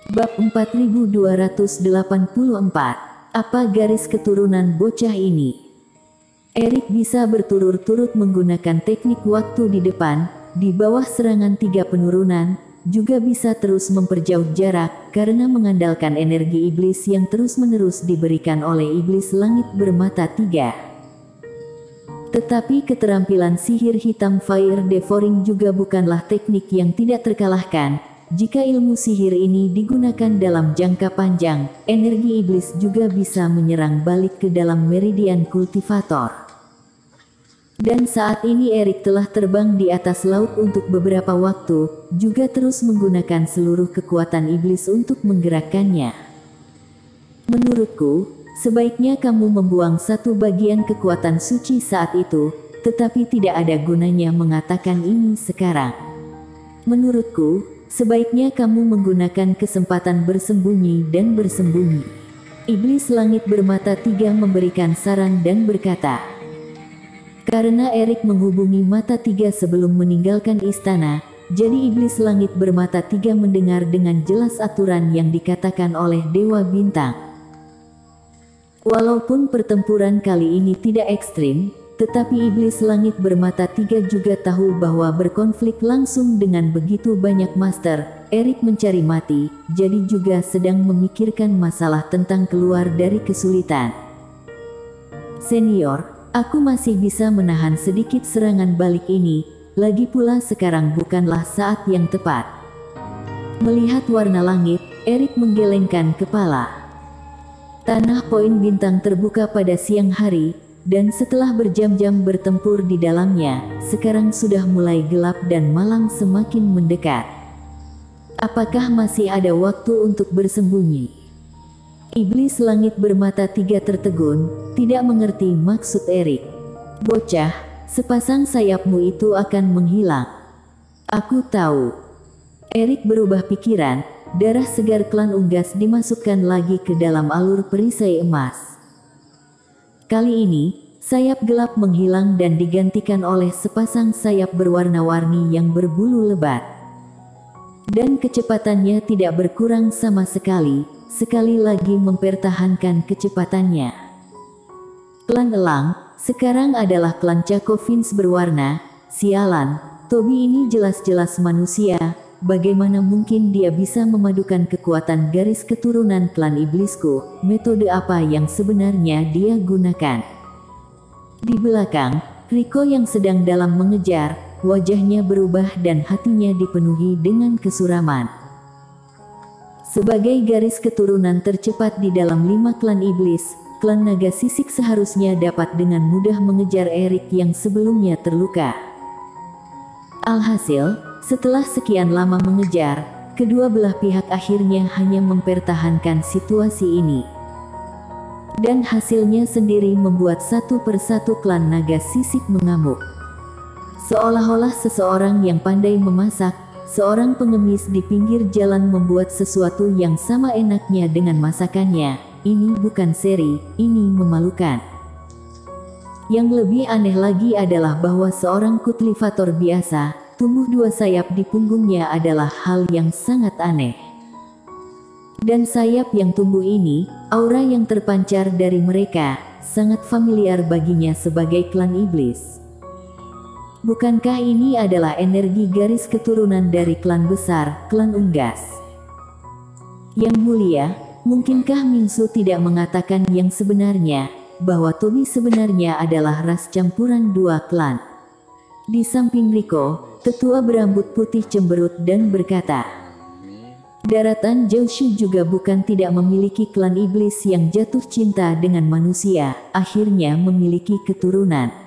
Bab 4284. Apa garis keturunan bocah ini? Erik bisa berturut-turut menggunakan teknik waktu di depan, di bawah serangan 3 penurunan, juga bisa terus memperjauh jarak, karena mengandalkan energi iblis yang terus-menerus diberikan oleh iblis langit bermata 3. Tetapi keterampilan sihir hitam Fire Devouring juga bukanlah teknik yang tidak terkalahkan. Jika ilmu sihir ini digunakan dalam jangka panjang, energi iblis juga bisa menyerang balik ke dalam meridian kultivator. Dan saat ini Erik telah terbang di atas laut untuk beberapa waktu, juga terus menggunakan seluruh kekuatan iblis untuk menggerakkannya. Menurutku, sebaiknya kamu membuang satu bagian kekuatan suci saat itu, tetapi tidak ada gunanya mengatakan ini sekarang. Menurutku, sebaiknya kamu menggunakan kesempatan bersembunyi dan bersembunyi. Iblis langit bermata 3 memberikan saran dan berkata, karena Erik menghubungi mata 3 sebelum meninggalkan istana, jadi iblis langit bermata 3 mendengar dengan jelas aturan yang dikatakan oleh Dewa Bintang. Walaupun pertempuran kali ini tidak ekstrim, tetapi iblis langit bermata 3 juga tahu bahwa berkonflik langsung dengan begitu banyak master, Erik mencari mati, jadi juga sedang memikirkan masalah tentang keluar dari kesulitan. Senior, aku masih bisa menahan sedikit serangan balik ini, lagi pula sekarang bukanlah saat yang tepat. Melihat warna langit, Erik menggelengkan kepala. Tanah Poin Bintang terbuka pada siang hari, dan setelah berjam-jam bertempur di dalamnya, sekarang sudah mulai gelap dan malam semakin mendekat. Apakah masih ada waktu untuk bersembunyi? Iblis langit bermata 3 tertegun, tidak mengerti maksud Erik. Bocah, sepasang sayapmu itu akan menghilang. Aku tahu. Erik berubah pikiran, darah segar klan unggas dimasukkan lagi ke dalam alur perisai emas. Kali ini, sayap gelap menghilang dan digantikan oleh sepasang sayap berwarna-warni yang berbulu lebat. Dan kecepatannya tidak berkurang sama sekali, sekali lagi mempertahankan kecepatannya. Klan Elang, sekarang adalah klan Chaco-Vince berwarna, sialan, Toby ini jelas-jelas manusia, bagaimana mungkin dia bisa memadukan kekuatan garis keturunan klan iblisku, metode apa yang sebenarnya dia gunakan? Di belakang, Rico yang sedang dalam mengejar, wajahnya berubah dan hatinya dipenuhi dengan kesuraman. Sebagai garis keturunan tercepat di dalam 5 klan iblis, klan naga sisik seharusnya dapat dengan mudah mengejar Erik yang sebelumnya terluka. Alhasil, setelah sekian lama mengejar, kedua belah pihak akhirnya hanya mempertahankan situasi ini. Dan hasilnya sendiri membuat satu persatu klan naga sisik mengamuk. Seolah-olah seseorang yang pandai memasak, seorang pengemis di pinggir jalan membuat sesuatu yang sama enaknya dengan masakannya. Ini bukan seri, ini memalukan. Yang lebih aneh lagi adalah bahwa seorang kultivator biasa, tumbuh 2 sayap di punggungnya adalah hal yang sangat aneh. Dan sayap yang tumbuh ini, aura yang terpancar dari mereka, sangat familiar baginya sebagai klan iblis. Bukankah ini adalah energi garis keturunan dari klan besar, klan unggas? Yang mulia, mungkinkah Mingsu tidak mengatakan yang sebenarnya, bahwa Toby sebenarnya adalah ras campuran 2 klan? Di samping Rico, tetua berambut putih cemberut dan berkata, daratan Jiaoshu juga bukan tidak memiliki klan iblis yang jatuh cinta dengan manusia, akhirnya memiliki keturunan.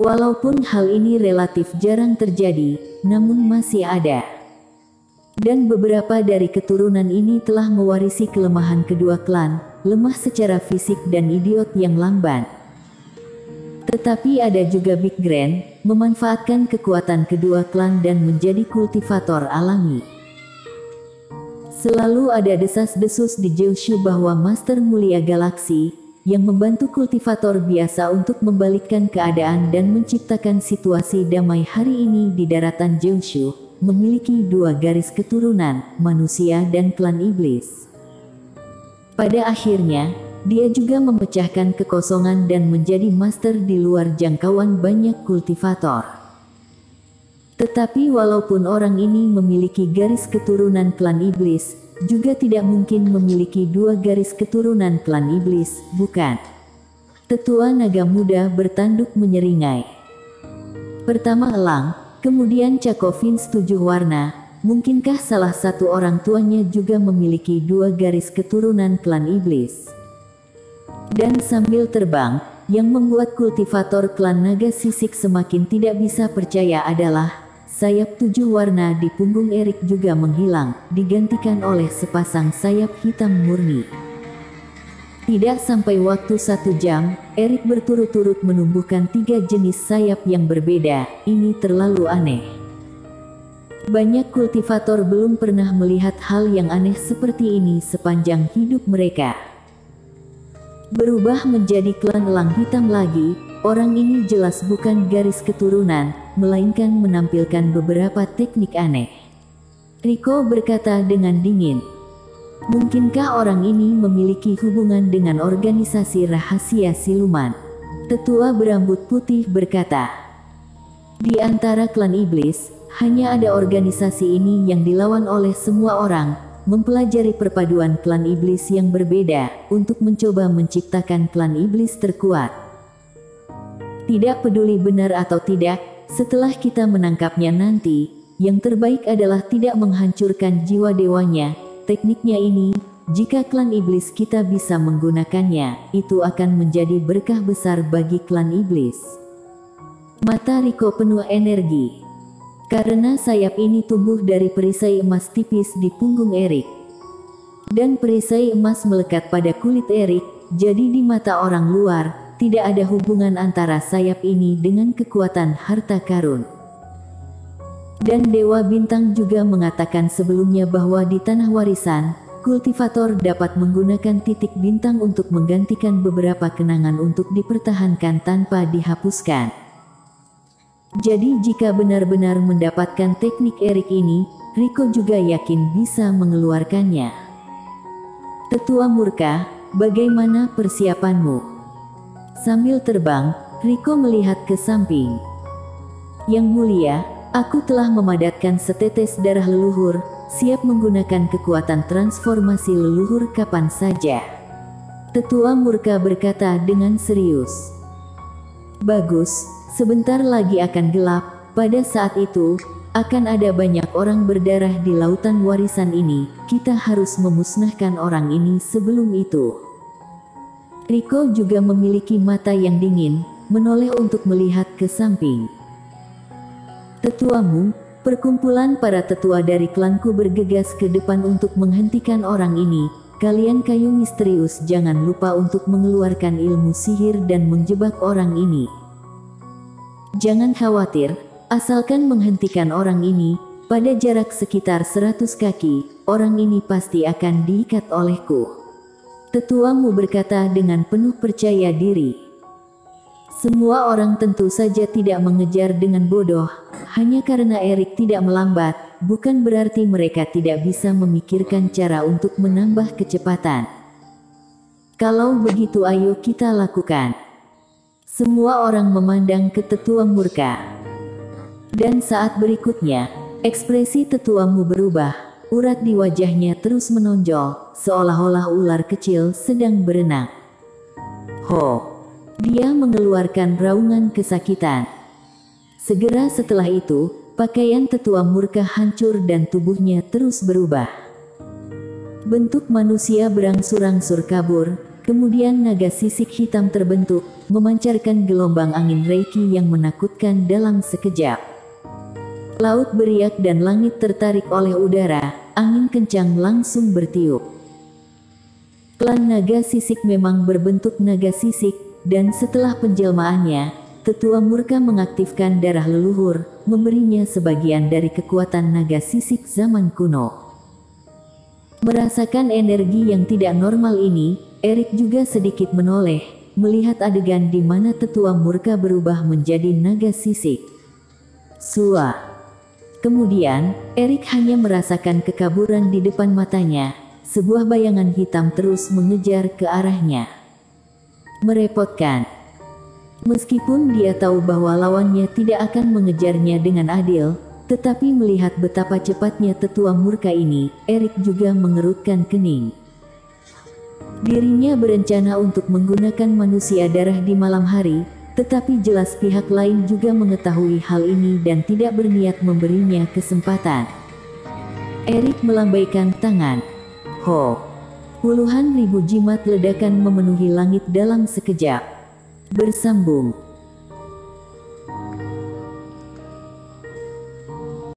Walaupun hal ini relatif jarang terjadi, namun masih ada. Dan beberapa dari keturunan ini telah mewarisi kelemahan kedua klan, lemah secara fisik dan idiot yang lamban. Tetapi ada juga Big Grand, memanfaatkan kekuatan kedua klan dan menjadi kultivator alami. Selalu ada desas-desus di Jiaoshu bahwa Master Mulia Galaksi, yang membantu kultivator biasa untuk membalikkan keadaan dan menciptakan situasi damai hari ini di daratan Jiaoshu, memiliki dua garis keturunan, manusia dan klan iblis. Pada akhirnya, dia juga memecahkan kekosongan dan menjadi master di luar jangkauan banyak kultivator. Tetapi walaupun orang ini memiliki garis keturunan klan iblis, juga tidak mungkin memiliki dua garis keturunan klan iblis, bukan? Tetua naga muda bertanduk menyeringai. Pertama elang, kemudian Cakovins 7 warna. Mungkinkah salah satu orang tuanya juga memiliki dua garis keturunan klan iblis? Dan sambil terbang, yang membuat kultivator klan naga sisik semakin tidak bisa percaya adalah sayap 7 warna di punggung Erik juga menghilang, digantikan oleh sepasang sayap hitam murni. Tidak sampai waktu 1 jam, Erik berturut-turut menumbuhkan 3 jenis sayap yang berbeda. Ini terlalu aneh. Banyak kultivator belum pernah melihat hal yang aneh seperti ini sepanjang hidup mereka. Berubah menjadi klan elang hitam lagi, orang ini jelas bukan garis keturunan, melainkan menampilkan beberapa teknik aneh. Rico berkata dengan dingin. Mungkinkah orang ini memiliki hubungan dengan organisasi rahasia siluman? Tetua berambut putih berkata. Di antara klan iblis, hanya ada organisasi ini yang dilawan oleh semua orang, mempelajari perpaduan klan iblis yang berbeda, untuk mencoba menciptakan klan iblis terkuat. Tidak peduli benar atau tidak, setelah kita menangkapnya nanti, yang terbaik adalah tidak menghancurkan jiwa dewanya. Tekniknya ini, jika klan iblis kita bisa menggunakannya, itu akan menjadi berkah besar bagi klan iblis. Mata Rico penuh energi. Karena sayap ini tumbuh dari perisai emas tipis di punggung Erik. Dan perisai emas melekat pada kulit Erik, jadi di mata orang luar, tidak ada hubungan antara sayap ini dengan kekuatan harta karun. Dan Dewa Bintang juga mengatakan sebelumnya bahwa di tanah warisan, kultivator dapat menggunakan titik bintang untuk menggantikan beberapa kenangan untuk dipertahankan tanpa dihapuskan. Jadi jika benar-benar mendapatkan teknik Erik ini, Rico juga yakin bisa mengeluarkannya. Tetua murka, bagaimana persiapanmu? Sambil terbang, Rico melihat ke samping. Yang mulia, aku telah memadatkan setetes darah leluhur, siap menggunakan kekuatan transformasi leluhur kapan saja. Tetua murka berkata dengan serius. Bagus, sebentar lagi akan gelap, pada saat itu, akan ada banyak orang berdarah di lautan warisan ini, kita harus memusnahkan orang ini sebelum itu. Rico juga memiliki mata yang dingin, menoleh untuk melihat ke samping. Tetuamu, perkumpulan para tetua dari klanku bergegas ke depan untuk menghentikan orang ini. Kalian kayu misterius jangan lupa untuk mengeluarkan ilmu sihir dan menjebak orang ini. Jangan khawatir, asalkan menghentikan orang ini, pada jarak sekitar 100 kaki, orang ini pasti akan diikat olehku. Tetuamu berkata dengan penuh percaya diri. Semua orang tentu saja tidak mengejar dengan bodoh, hanya karena Erik tidak melambat, bukan berarti mereka tidak bisa memikirkan cara untuk menambah kecepatan. Kalau begitu ayo kita lakukan. Semua orang memandang ke tetua murka. Dan saat berikutnya, ekspresi tetuamu berubah, urat di wajahnya terus menonjol, seolah-olah ular kecil sedang berenang. Ho! Dia mengeluarkan raungan kesakitan. Segera setelah itu, pakaian tetua murka hancur dan tubuhnya terus berubah. Bentuk manusia berangsur-angsur kabur, kemudian naga sisik hitam terbentuk, memancarkan gelombang angin reiki yang menakutkan dalam sekejap. Laut beriak dan langit tertarik oleh udara, angin kencang langsung bertiup. Klan naga sisik memang berbentuk naga sisik, dan setelah penjelmaannya, tetua murka mengaktifkan darah leluhur, memberinya sebagian dari kekuatan naga sisik zaman kuno. Merasakan energi yang tidak normal ini, Erik juga sedikit menoleh, melihat adegan di mana tetua murka berubah menjadi naga sisik. Sua! Kemudian, Erik hanya merasakan kekaburan di depan matanya. Sebuah bayangan hitam terus mengejar ke arahnya. Merepotkan. Meskipun dia tahu bahwa lawannya tidak akan mengejarnya dengan adil, tetapi melihat betapa cepatnya tetua murka ini, Erik juga mengerutkan kening. Dirinya berencana untuk menggunakan manusia darah di malam hari, tetapi jelas pihak lain juga mengetahui hal ini dan tidak berniat memberinya kesempatan. Erik melambaikan tangan. Ho! Puluhan ribu jimat ledakan memenuhi langit dalam sekejap. Bersambung.